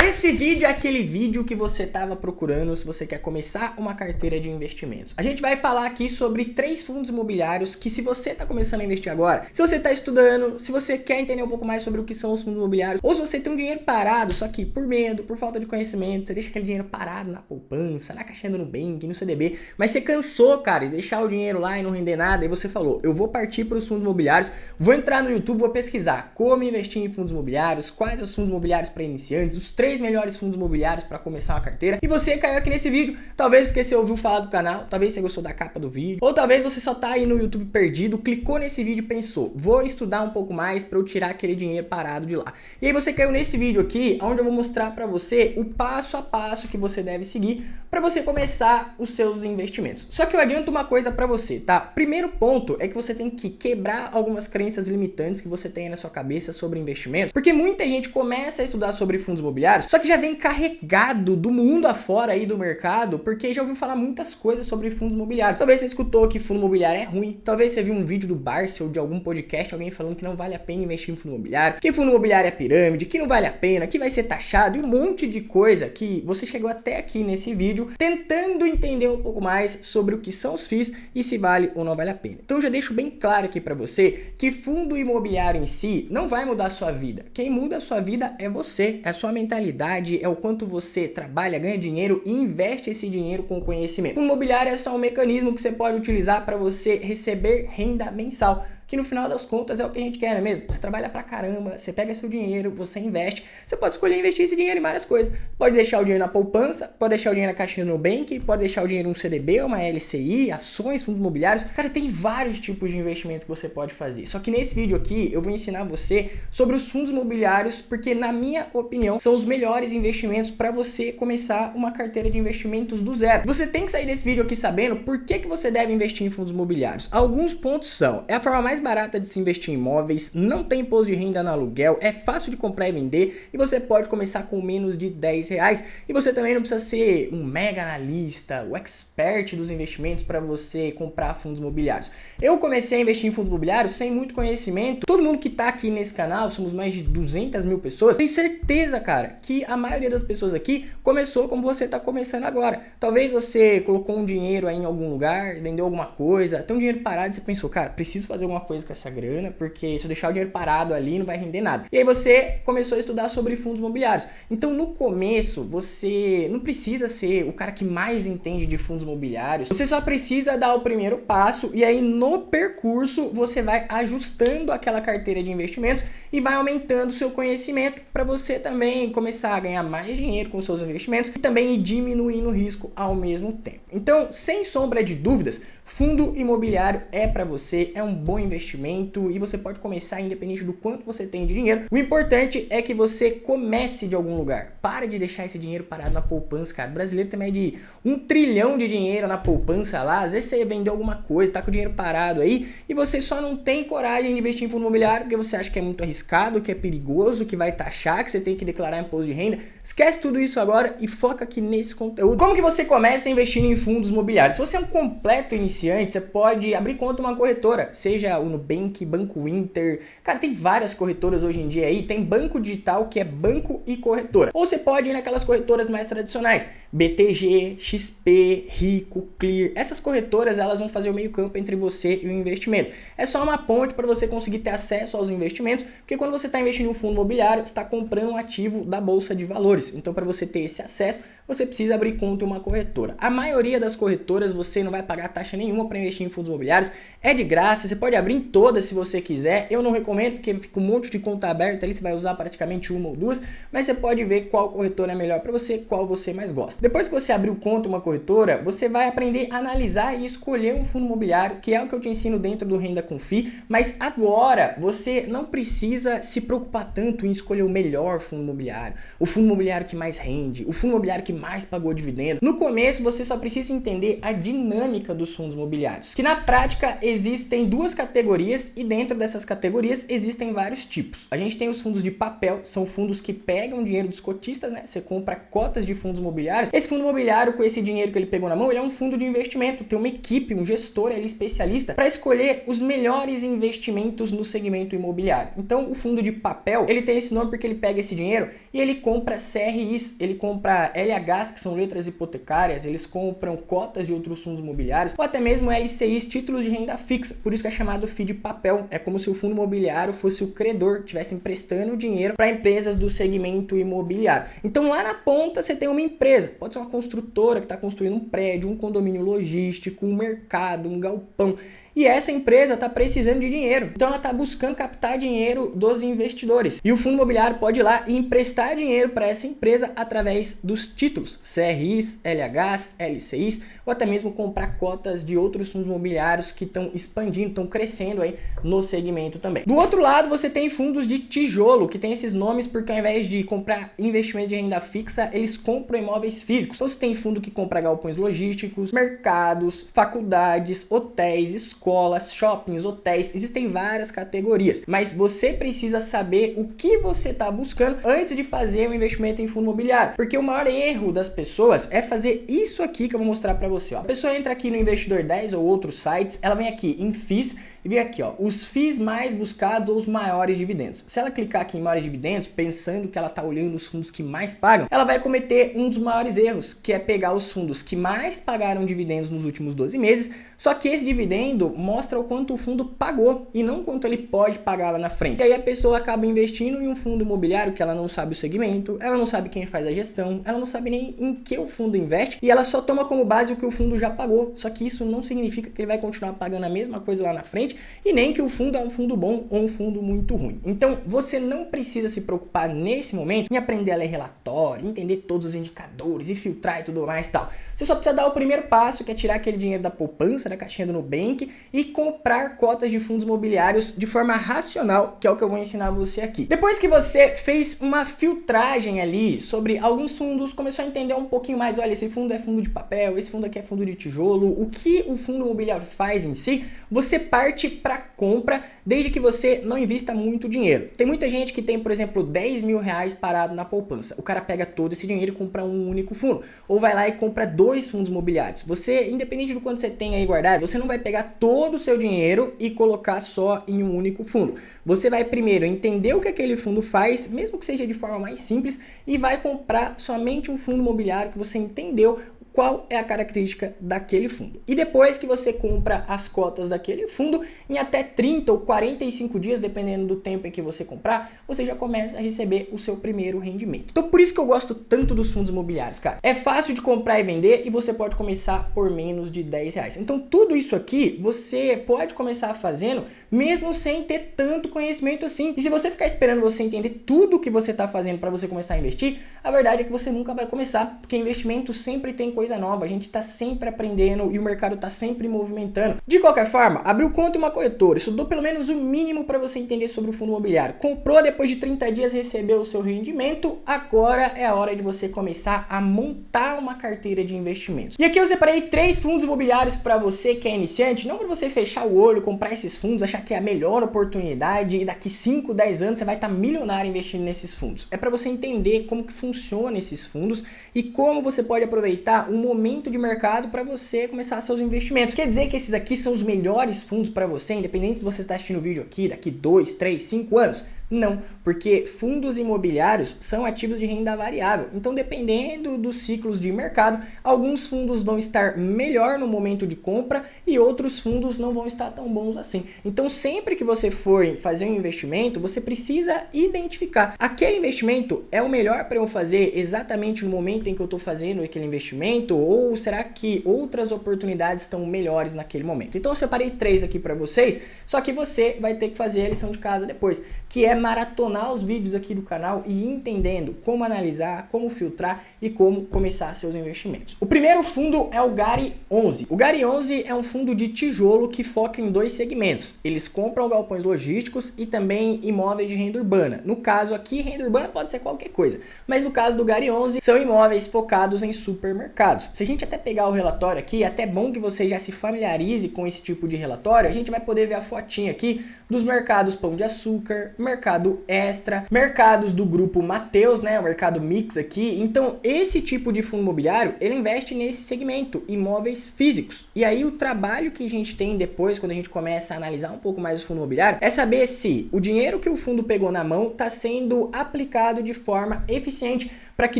Esse vídeo é aquele vídeo que você estava procurando se você quer começar uma carteira de investimentos. A gente vai falar aqui sobre 3 fundos imobiliários que, se você está começando a investir agora, se você está estudando, se você quer entender um pouco mais sobre o que são os fundos imobiliários, ou se você tem um dinheiro parado, só que por medo, por falta de conhecimento, você deixa aquele dinheiro parado na poupança, na caixinha do Nubank, no CDB, mas você cansou, cara, de deixar o dinheiro lá e não render nada, e você falou, eu vou partir para os fundos imobiliários, vou entrar no YouTube, vou pesquisar como investir em fundos imobiliários, quais os fundos imobiliários para iniciantes, os 3 melhores fundos imobiliários para começar uma carteira, e você caiu aqui nesse vídeo, talvez porque você ouviu falar do canal, talvez você gostou da capa do vídeo, ou talvez você só tá aí no YouTube perdido, clicou nesse vídeo e pensou, vou estudar um pouco mais para eu tirar aquele dinheiro parado de lá. E aí você caiu nesse vídeo aqui, onde eu vou mostrar para você o passo a passo que você deve seguir para você começar os seus investimentos. Só que eu adianto uma coisa para você, tá? Primeiro ponto é que você tem que quebrar algumas crenças limitantes que você tem na sua cabeça sobre investimentos, porque muita gente começa a estudar sobre fundos imobiliários, só que já vem carregado do mundo afora aí do mercado, porque já ouviu falar muitas coisas sobre fundos imobiliários. Talvez você escutou que fundo imobiliário é ruim, talvez você viu um vídeo do Barça ou de algum podcast, alguém falando que não vale a pena investir em fundo imobiliário, que fundo imobiliário é pirâmide, que não vale a pena, que vai ser taxado e um monte de coisa que você chegou até aqui nesse vídeo tentando entender um pouco mais sobre o que são os FIIs e se vale ou não vale a pena. Então já deixo bem claro aqui para você que fundo imobiliário em si não vai mudar a sua vida. Quem muda a sua vida é você, é a sua mentalidade, é o quanto você trabalha, ganha dinheiro e investe esse dinheiro com conhecimento. Fundo imobiliário é só um mecanismo que você pode utilizar para você receber renda mensal, que no final das contas é o que a gente quer, não é mesmo? Você trabalha pra caramba, você pega seu dinheiro, você investe, você pode escolher investir esse dinheiro em várias coisas. Pode deixar o dinheiro na poupança, pode deixar o dinheiro na caixinha do Nubank, pode deixar o dinheiro em um CDB, uma LCI, ações, fundos imobiliários. Cara, tem vários tipos de investimentos que você pode fazer. Só que nesse vídeo aqui eu vou ensinar você sobre os fundos imobiliários, porque na minha opinião são os melhores investimentos para você começar uma carteira de investimentos do zero. Você tem que sair desse vídeo aqui sabendo por que você deve investir em fundos imobiliários. Alguns pontos são: é a forma mais barata de se investir em imóveis, não tem imposto de renda no aluguel, é fácil de comprar e vender e você pode começar com menos de R$10. E você também não precisa ser um mega analista, o expert dos investimentos para você comprar fundos imobiliários. Eu comecei a investir em fundos imobiliários sem muito conhecimento. Todo mundo que tá aqui nesse canal, somos mais de 200 mil pessoas, tem certeza, cara, que a maioria das pessoas aqui começou como você tá começando agora. Talvez você colocou um dinheiro aí em algum lugar, vendeu alguma coisa, tem um dinheiro parado e você pensou, cara, preciso fazer alguma coisa com essa grana, porque se eu deixar o dinheiro parado ali não vai render nada. E aí você começou a estudar sobre fundos imobiliários. Então no começo você não precisa ser o cara que mais entende de fundos imobiliários, você só precisa dar o primeiro passo e aí no percurso você vai ajustando aquela carteira de investimentos e vai aumentando o seu conhecimento para você também começar a ganhar mais dinheiro com seus investimentos e também ir diminuindo o risco ao mesmo tempo. Então, sem sombra de dúvidas, fundo imobiliário é para você, é um bom investimento e você pode começar independente do quanto você tem de dinheiro. O importante é que você comece de algum lugar. Para de deixar esse dinheiro parado na poupança, cara. O brasileiro tem mais de 1 trilhão de dinheiro na poupança lá. Às vezes você vendeu alguma coisa, tá com o dinheiro parado aí e você só não tem coragem de investir em fundo imobiliário porque você acha que é muito arriscado, que é perigoso, que vai taxar, que você tem que declarar imposto de renda. Esquece tudo isso agora e foca aqui nesse conteúdo. Como que você começa investindo em fundos imobiliários? Se você é um completo iniciante, você pode abrir conta em uma corretora, seja o Nubank, Banco Inter, cara, tem várias corretoras hoje em dia aí, tem banco digital que é banco e corretora. Ou você pode ir naquelas corretoras mais tradicionais, BTG, XP, Rico, Clear, essas corretoras elas vão fazer o meio campo entre você e o investimento. É só uma ponte para você conseguir ter acesso aos investimentos, porque quando você está investindo em um fundo imobiliário, você está comprando um ativo da Bolsa de Valores. Então para você ter esse acesso, você precisa abrir conta em uma corretora. A maioria das corretoras você não vai pagar taxa nenhuma para investir em fundos imobiliários, é de graça, você pode abrir em todas se você quiser. Eu não recomendo porque fica um monte de conta aberta ali, você vai usar praticamente uma ou duas, mas você pode ver qual corretora é melhor para você, qual você mais gosta. Depois que você abriu conta em uma corretora, você vai aprender a analisar e escolher um fundo imobiliário, que é o que eu te ensino dentro do Renda com FII, mas agora você não precisa se preocupar tanto em escolher o melhor fundo imobiliário, o fundo imobiliário que mais rende, o fundo imobiliário que mais pagou dividendo. No começo você só precisa entender a dinâmica dos fundos imobiliários, que na prática existem 2 categorias e dentro dessas categorias existem vários tipos. A gente tem os fundos de papel, são fundos que pegam dinheiro dos cotistas, né? Você compra cotas de fundos imobiliários esse fundo imobiliário, com esse dinheiro que ele pegou na mão, ele é um fundo de investimento, tem uma equipe, um gestor ali especialista para escolher os melhores investimentos no segmento imobiliário. Então, o fundo de papel, ele tem esse nome porque ele pega esse dinheiro e ele compra CRIs, ele compra LHs, que são letras hipotecárias, eles compram cotas de outros fundos imobiliários, ou até mesmo LCIs, títulos de renda fixa, por isso que é chamado FII de papel. É como se o fundo imobiliário fosse o credor, estivesse emprestando dinheiro para empresas do segmento imobiliário. Então, lá na ponta, você tem uma empresa, pode ser uma construtora que está construindo um prédio, um condomínio logístico, um mercado, um galpão. E essa empresa está precisando de dinheiro. Então ela está buscando captar dinheiro dos investidores. E o fundo imobiliário pode ir lá e emprestar dinheiro para essa empresa através dos títulos, CRIs, LHs, LCIs, ou até mesmo comprar cotas de outros fundos imobiliários que estão expandindo, estão crescendo aí no segmento também. Do outro lado, você tem fundos de tijolo, que tem esses nomes porque ao invés de comprar investimento de renda fixa, eles compram imóveis físicos. Então você tem fundo que compra galpões logísticos, mercados, faculdades, hotéis, escolas, shoppings, hotéis, existem várias categorias, mas você precisa saber o que você está buscando antes de fazer um investimento em fundo imobiliário, porque o maior erro das pessoas é fazer isso aqui que eu vou mostrar para você. Ó. A pessoa entra aqui no Investidor 10 ou outros sites, ela vem aqui em FIIs e vem aqui, ó, os FIIs mais buscados ou os maiores dividendos. Se ela clicar aqui em maiores dividendos, pensando que ela está olhando os fundos que mais pagam, ela vai cometer um dos maiores erros, que é pegar os fundos que mais pagaram dividendos nos últimos 12 meses, só que esse dividendo mostra o quanto o fundo pagou e não quanto ele pode pagar lá na frente. E aí a pessoa acaba investindo em um fundo imobiliário que ela não sabe o segmento, ela não sabe quem faz a gestão, ela não sabe nem em que o fundo investe e ela só toma como base o que o fundo já pagou. Só que isso não significa que ele vai continuar pagando a mesma coisa lá na frente e nem que o fundo é um fundo bom ou um fundo muito ruim. Então você não precisa se preocupar nesse momento em aprender a ler relatório, entender todos os indicadores e filtrar e tudo mais e tal. Você só precisa dar o primeiro passo, que é tirar aquele dinheiro da poupança, da caixinha do Nubank e comprar cotas de fundos imobiliários de forma racional, que é o que eu vou ensinar você aqui. Depois que você fez uma filtragem ali sobre alguns fundos, começou a entender um pouquinho mais, olha, esse fundo é fundo de papel, esse fundo aqui é fundo de tijolo, o que o fundo imobiliário faz em si, você parte para compra, desde que você não invista muito dinheiro. Tem muita gente que tem, por exemplo, 10 mil reais parado na poupança. O cara pega todo esse dinheiro e compra um único fundo. Ou vai lá e compra 2 fundos imobiliários. Você, independente do quanto você tem aí guardado, você não vai pegar todo o seu dinheiro e colocar só em um único fundo. Você vai primeiro entender o que aquele fundo faz, mesmo que seja de forma mais simples, e vai comprar somente um fundo imobiliário que você entendeu qual é a característica daquele fundo. E depois que você compra as cotas daquele fundo, em até 30 ou 45 dias, dependendo do tempo em que você comprar, você já começa a receber o seu primeiro rendimento. Então por isso que eu gosto tanto dos fundos imobiliários, cara. É fácil de comprar e vender e você pode começar por menos de 10 reais. Então tudo isso aqui você pode começar fazendo mesmo sem ter tanto conhecimento assim. E se você ficar esperando você entender tudo o que você está fazendo para você começar a investir, a verdade é que você nunca vai começar, porque investimento sempre tem coisa nova, a gente está sempre aprendendo e o mercado está sempre movimentando. De qualquer forma, abriu conta em uma corretora, estudou pelo menos o mínimo para você entender sobre o fundo imobiliário, comprou, depois de 30 dias recebeu o seu rendimento, agora é a hora de você começar a montar uma carteira de investimentos. E aqui eu separei 3 fundos imobiliários para você que é iniciante, não para você fechar o olho, comprar esses fundos, achar que é a melhor oportunidade e daqui 5, 10 anos você vai estar milionário investindo nesses fundos. É para você entender como que funciona esses fundos e como você pode aproveitar um momento de mercado para você começar seus investimentos. Quer dizer que esses aqui são os melhores fundos para você, independente se você está assistindo o vídeo aqui daqui 2, 3, 5 anos? Não, porque fundos imobiliários são ativos de renda variável. Então, dependendo dos ciclos de mercado, alguns fundos vão estar melhor no momento de compra e outros fundos não vão estar tão bons assim. Então, sempre que você for fazer um investimento, você precisa identificar aquele investimento é o melhor para eu fazer exatamente no momento em que eu estou fazendo aquele investimento, ou será que outras oportunidades estão melhores naquele momento? Então, eu separei 3 aqui para vocês, só que você vai ter que fazer a lição de casa depois, que é maratonar os vídeos aqui do canal e ir entendendo como analisar, como filtrar e como começar seus investimentos. O primeiro fundo é o GARI 11. O GARI 11 é um fundo de tijolo que foca em 2 segmentos. Eles compram galpões logísticos e também imóveis de renda urbana. No caso aqui, renda urbana pode ser qualquer coisa, mas no caso do GARI 11, são imóveis focados em supermercados. Se a gente até pegar o relatório aqui, é até bom que você já se familiarize com esse tipo de relatório, a gente vai poder ver a fotinha aqui dos mercados Pão de Açúcar, Mercado Extra, mercados do grupo Mateus, né, o mercado Mix aqui. Então, esse tipo de fundo imobiliário, ele investe nesse segmento, imóveis físicos. E aí o trabalho que a gente tem depois, quando a gente começa a analisar um pouco mais o fundo imobiliário, é saber se o dinheiro que o fundo pegou na mão está sendo aplicado de forma eficiente para que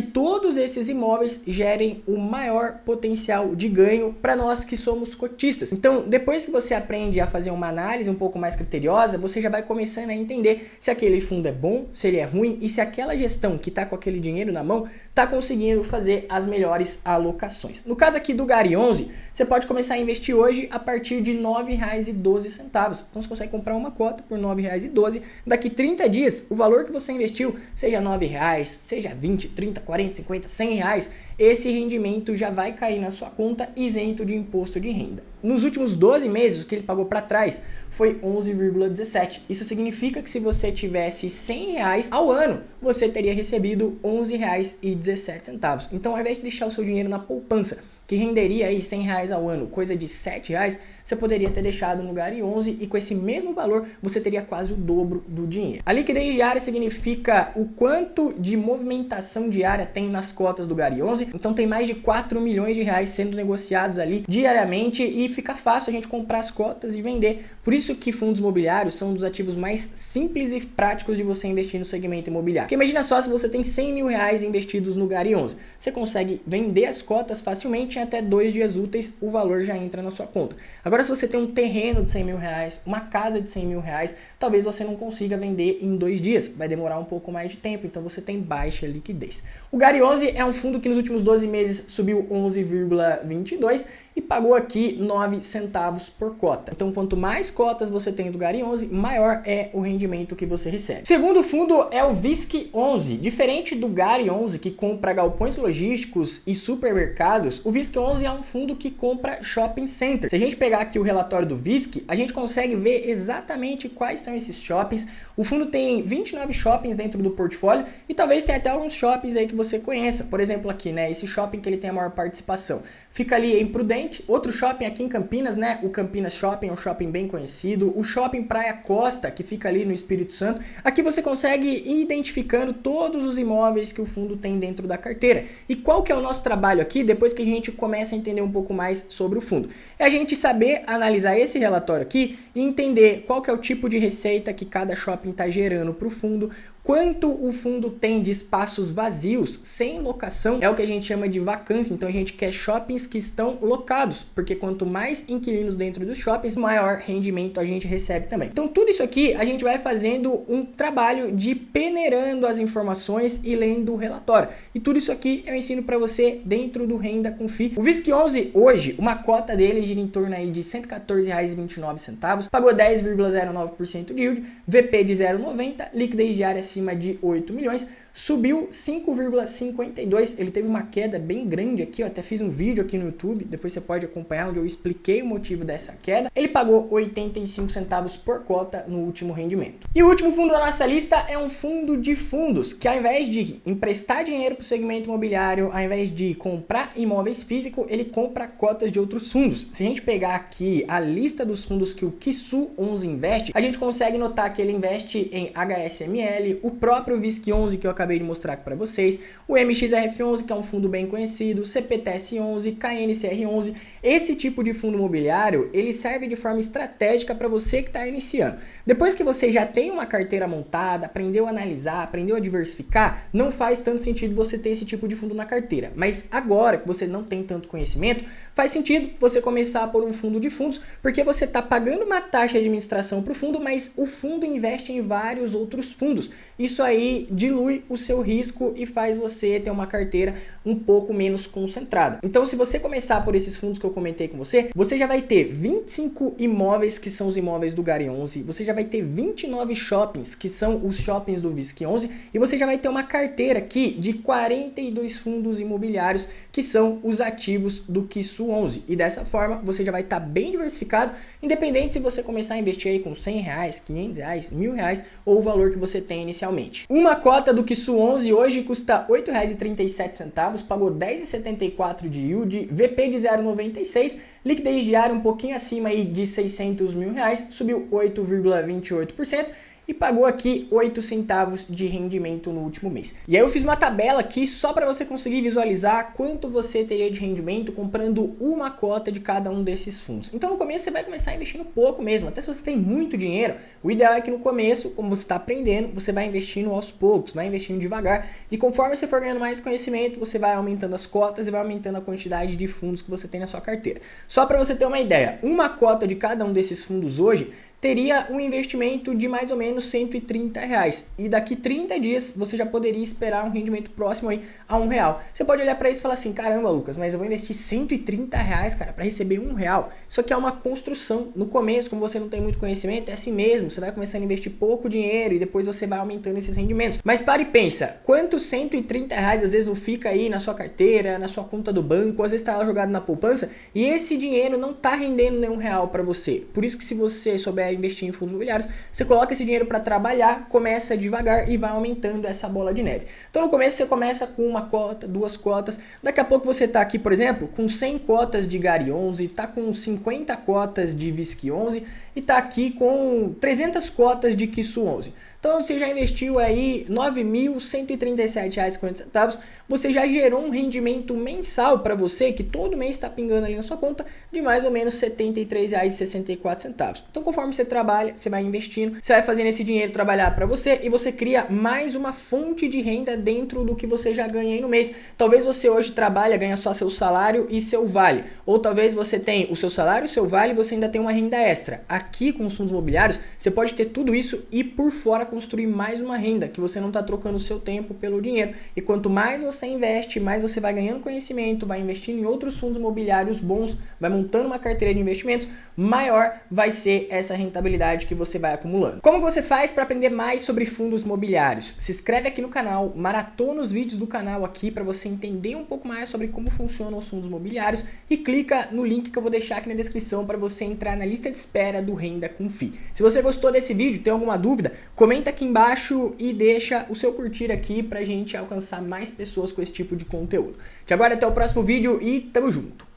todos esses imóveis gerem o maior potencial de ganho para nós que somos cotistas. Então, depois que você aprende a fazer uma análise um pouco mais criteriosa, você já vai começando a entender se aquele fundo é bom, se ele é ruim e se aquela gestão que está com aquele dinheiro na mão está conseguindo fazer as melhores alocações. No caso aqui do Gari 11, você pode começar a investir hoje a partir de R$ 9,12. Então, você consegue comprar uma cota por R$ 9,12. Daqui 30 dias, o valor que você investiu, seja R$ 9,00, seja 20, 30, 40, 50, 100 reais, esse rendimento já vai cair na sua conta isento de imposto de renda. Nos últimos 12 meses, o que ele pagou para trás foi 11,17. Isso significa que se você tivesse 100 reais ao ano, você teria recebido R$ 11,17. Então, ao invés de deixar o seu dinheiro na poupança, que renderia aí 100 reais ao ano, coisa de 7 reais, você poderia ter deixado no Gari 11 e com esse mesmo valor você teria quase o dobro do dinheiro. A liquidez diária significa o quanto de movimentação diária tem nas cotas do Gari 11. Então tem mais de 4 milhões de reais sendo negociados ali diariamente e fica fácil a gente comprar as cotas e vender. Por isso que fundos imobiliários são um dos ativos mais simples e práticos de você investir no segmento imobiliário. Porque imagina só se você tem 100 mil reais investidos no Gari 11. Você consegue vender as cotas facilmente em até 2 dias úteis, o valor já entra na sua conta. Agora, se você tem um terreno de 100 mil reais, uma casa de 100 mil reais, talvez você não consiga vender em 2 dias. Vai demorar um pouco mais de tempo, então você tem baixa liquidez. O Gari 11 é um fundo que nos últimos 12 meses subiu 11,22 e pagou aqui 9 centavos por cota. Então, quanto mais cotas você tem do Gari 11, maior é o rendimento que você recebe. O segundo fundo é o VISC 11. Diferente do Gari 11, que compra galpões logísticos e supermercados, o VISC 11 é um fundo que compra shopping center. Se a gente pegar aqui o relatório do VISC, a gente consegue ver exatamente quais são esses shoppings. O fundo tem 29 shoppings dentro do portfólio e talvez tenha até alguns shoppings aí que você conheça. Por exemplo, aqui, né, esse shopping que ele tem a maior participação. Fica ali em Prudente, outro shopping aqui em Campinas, né? O Campinas Shopping é um shopping bem conhecido. O Shopping Praia Costa, que fica ali no Espírito Santo. Aqui você consegue ir identificando todos os imóveis que o fundo tem dentro da carteira. E qual que é o nosso trabalho aqui, depois que a gente começa a entender um pouco mais sobre o fundo? É a gente saber analisar esse relatório aqui e entender qual que é o tipo de receita que cada shopping está gerando para o fundo, quanto o fundo tem de espaços vazios, sem locação, é o que a gente chama de vacância. Então a gente quer shoppings que estão locados, porque quanto mais inquilinos dentro dos shoppings, maior rendimento a gente recebe também. Então tudo isso aqui a gente vai fazendo um trabalho de peneirando as informações e lendo o relatório. E tudo isso aqui eu ensino para você dentro do Renda com FII. O VISC 11 hoje, uma cota dele gira em torno aí de R$ 114,29, pagou 10,09% de yield, VP de 0,90, liquidez diária acima de 8 milhões, subiu 5,52, ele teve uma queda bem grande aqui, eu até fiz um vídeo aqui no YouTube, depois você pode acompanhar onde eu expliquei o motivo dessa queda. Ele pagou 85 centavos por cota no último rendimento. E o último fundo da nossa lista é um fundo de fundos, que ao invés de emprestar dinheiro para o segmento imobiliário, ao invés de comprar imóveis físicos, ele compra cotas de outros fundos. Se a gente pegar aqui a lista dos fundos que o Quisu 11 investe, a gente consegue notar que ele investe em HSML, o próprio VISC 11 que eu acabei de mostrar aqui para vocês, o MXRF11, que é um fundo bem conhecido, CPTS11, KNCR11. Esse tipo de fundo imobiliário, ele serve de forma estratégica para você que está iniciando. Depois que você já tem uma carteira montada, aprendeu a analisar, aprendeu a diversificar, não faz tanto sentido você ter esse tipo de fundo na carteira. Mas agora que você não tem tanto conhecimento, faz sentido você começar por um fundo de fundos, porque você está pagando uma taxa de administração para o fundo, mas o fundo investe em vários outros fundos. Isso aí dilui o seu risco e faz você ter uma carteira um pouco menos concentrada. Então, se você começar por esses fundos que eu comentei com você, você já vai ter 25 imóveis, que são os imóveis do Gari 11, você já vai ter 29 shoppings, que são os shoppings do VISC 11, e você já vai ter uma carteira aqui de 42 fundos imobiliários, que são os ativos do Quisu 11. E dessa forma, você já vai estar bem diversificado, independente se você começar a investir aí com 100 reais, 500 reais, 1.000 reais, ou o valor que você tem inicialmente. Uma cota do Quisu 11 hoje custa R$ 8,37, pagou 10,74 de yield, VP de 0,96, liquidez diária um pouquinho acima aí de 600 mil reais, subiu 8,28%. e pagou aqui 8 centavos de rendimento no último mês. E aí eu fiz uma tabela aqui só para você conseguir visualizar quanto você teria de rendimento comprando uma cota de cada um desses fundos. Então no começo você vai começar investindo pouco mesmo, até se você tem muito dinheiro, o ideal é que no começo, como você está aprendendo, você vai investindo aos poucos, vai investindo devagar, e conforme você for ganhando mais conhecimento, você vai aumentando as cotas e vai aumentando a quantidade de fundos que você tem na sua carteira. Só para você ter uma ideia, uma cota de cada um desses fundos hoje teria um investimento de mais ou menos R$130. E daqui 30 dias você já poderia esperar um rendimento próximo aí a R$1. Você pode olhar para isso e falar assim, caramba, Lucas, mas eu vou investir R$130, cara, para receber R$1. Isso aqui é uma construção. No começo, como você não tem muito conhecimento, é assim mesmo. Você vai começando a investir pouco dinheiro e depois você vai aumentando esses rendimentos. Mas para e pensa, quantos R$130 às vezes não fica aí na sua carteira, na sua conta do banco, às vezes está jogado na poupança e esse dinheiro não está rendendo nenhum real para você. Por isso que se você souber investir em fundos imobiliários, você coloca esse dinheiro para trabalhar, começa devagar e vai aumentando essa bola de neve. Então no começo você começa com uma cota, duas cotas, daqui a pouco você está aqui, por exemplo, com 100 cotas de Gary 11, está com 50 cotas de VISC 11 e está aqui com 300 cotas de Kisu 11. Então você já investiu aí R$ 9.137,50, você já gerou um rendimento mensal para você, que todo mês está pingando ali na sua conta, de mais ou menos R$ 73,64. Então conforme você trabalha, você vai investindo, você vai fazendo esse dinheiro trabalhar para você e você cria mais uma fonte de renda dentro do que você já ganha aí no mês. Talvez você hoje trabalha, ganha só seu salário e seu vale, ou talvez você tenha o seu salário, o seu vale e você ainda tem uma renda extra. Aqui com os fundos imobiliários, você pode ter tudo isso e por fora construir mais uma renda, que você não está trocando o seu tempo pelo dinheiro. E quanto mais você investe, mais você vai ganhando conhecimento, vai investindo em outros fundos imobiliários bons, vai montando uma carteira de investimentos, maior vai ser essa rentabilidade que você vai acumulando. Como você faz para aprender mais sobre fundos imobiliários? Se inscreve aqui no canal, maratona os vídeos do canal aqui para você entender um pouco mais sobre como funcionam os fundos imobiliários e clica no link que eu vou deixar aqui na descrição para você entrar na lista de espera do Renda com FI. Se você gostou desse vídeo, tem alguma dúvida, comenta aqui embaixo e deixa o seu curtir aqui pra gente alcançar mais pessoas com esse tipo de conteúdo. Te aguardo até o próximo vídeo e tamo junto!